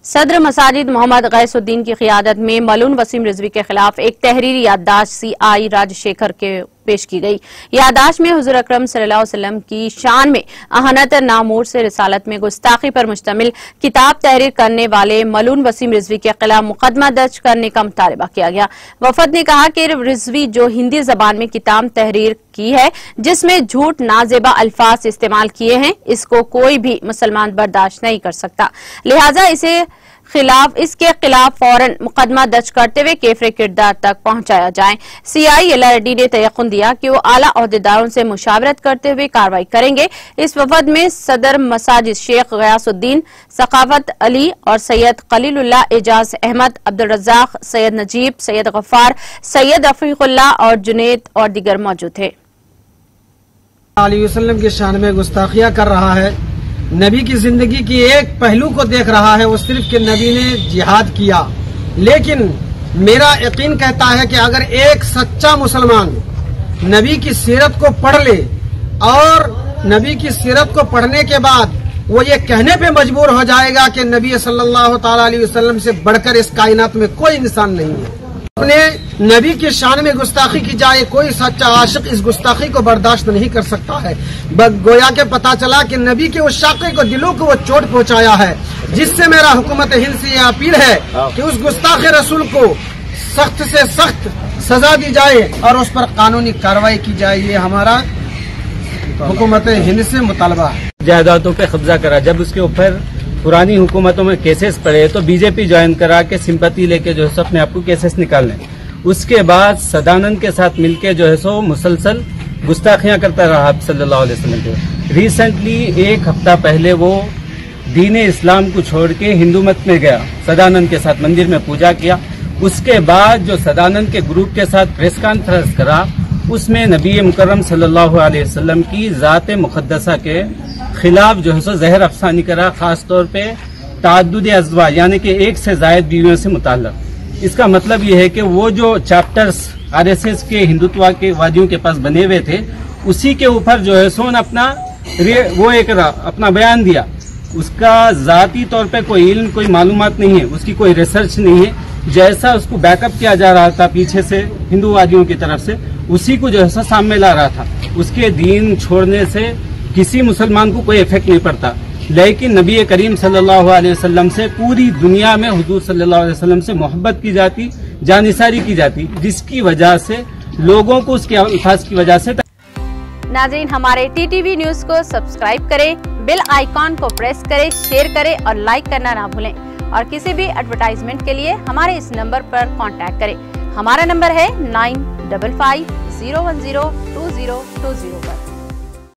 सदर मसाजिद मोहम्मद गैसुद्दीन की क़ियादत में मलून वसीम रिजवी के खिलाफ एक तहरीरी याददाश्त CI राजशेखर के पेश की गई। याददाश्त में हुज़ूर अकरम सल्लल्लाहु अलैहि वसल्लम की शान में अहनत नामूर से रिसालत में गुस्ताखी पर मुश्तमिल किताब तहरीर करने वाले मलून वसीम रिजवी के खिलाफ मुकदमा दर्ज करने का मुतालबा किया गया। वफद ने कहा कि रिजवी जो हिंदी जबान में किताब तहरीर की है जिसमें झूठ नाजेबा अल्फाज इस्तेमाल किए हैं, इसको कोई भी मुसलमान बर्दाश्त नहीं कर सकता, लिहाजा इसके खिलाफ फौरन मुकदमा दर्ज करते हुए केफरे किरदार तक पहुंचाया जाए। CI LRD ने तयक़ुन दिया कि वो आला अहदेदारों से मुशावरत करते हुए कार्रवाई करेंगे। इस वफद में सदर मसाजिद शेख गयासुद्दीन, सखावत अली और सैयद खलीलुल्लाह, एजाज अहमद, अब्दुल रज़ाक, सैयद नजीब, सैयद गफ्फार, सैयद रफीकुल्लाह और जुनेद और दीगर मौजूद थे। अलैहि वसल्लम की शान में गुस्ताखियां कर रहा है, नबी की जिंदगी की एक पहलू को देख रहा है, वो सिर्फ कि नबी ने जिहाद किया। लेकिन मेरा यकीन कहता है कि अगर एक सच्चा मुसलमान नबी की सीरत को पढ़ ले और नबी की सीरत को पढ़ने के बाद वो ये कहने पे मजबूर हो जाएगा कि नबी सल्लल्लाहु ताला अलैहि वसल्लम से बढ़कर इस कायनात में कोई इंसान नहीं है। अपने नबी की शान में गुस्ताखी की जाए, कोई सच्चा आशिक इस गुस्ताखी को बर्दाश्त नहीं कर सकता है। गोया के पता चला कि नबी के उस शाक़े को, दिलों को वो चोट पहुंचाया है, जिससे मेरा हुकूमत हिंद से यह अपील है कि उस गुस्ताखे रसूल को सख्त से सख्त सजा दी जाए और उस पर कानूनी कार्रवाई की जाए। ये हमारा हुकूमत हिंद से मुतालबा है। जायदादों पे कब्जा करा, जब उसके ऊपर पुरानी हुकूमतों में केसेस पड़े तो बीजेपी ज्वाइन करा के सिंपैथी लेके जो है सो अपने आप को केसेस निकालने। उसके बाद सदानंद के साथ मिलके जो है सो मुसलसल गुस्ताखियां करता रहा आप सल्लल्लाहु अलैहि वसल्लम के। रिसेंटली एक हफ्ता पहले वो दीन इस्लाम को छोड़ के हिंदू मत में गया, सदानंद के साथ मंदिर में पूजा किया। उसके बाद जो सदानंद के ग्रुप के साथ प्रेस कॉन्फ्रेंस करा, उसमें नबी मुकर्रम सल्लल्लाहु अलैहि वसल्लम की ज़ात मुक़द्दसा के खिलाफ जो है सो जहर अफसानी करा, खास तौर पे ताअद्दुद अज़वा यानी कि एक से जायद बीवियों से मुताल्लिक़। इसका मतलब ये है कि वो जो चैप्टर्स RSS के हिंदुत्व के वादियों के पास बने हुए थे, उसी के ऊपर जो है सो अपना बयान दिया। उसका जाती तौर पे कोई इल्म, कोई मालूमात नहीं है, उसकी कोई रिसर्च नहीं है। जैसा उसको बैकअप किया जा रहा था पीछे से हिंदूवादियों की तरफ से, उसी को जो है सो सामने ला रहा था। उसके दीन छोड़ने से किसी मुसलमान को कोई इफेक्ट नहीं पड़ता, लेकिन नबी करीम सल्लल्लाहु अलैहि वसल्लम से पूरी दुनिया में हुजूर सल्लल्लाहु अलैहि वसल्लम से मोहब्बत की जाती, जानिसारी की जाती, जिसकी वजह से लोगों को उसके अल्फाज की वजह से। नाज़रीन, हमारे TTV न्यूज को सब्सक्राइब करें, बेल आइकॉन को प्रेस करें, शेयर करें और लाइक करना ना भूलें। और किसी भी एडवर्टाइजमेंट के लिए हमारे इस नंबर पर कांटेक्ट करें। हमारा नंबर है 9550102020 पर।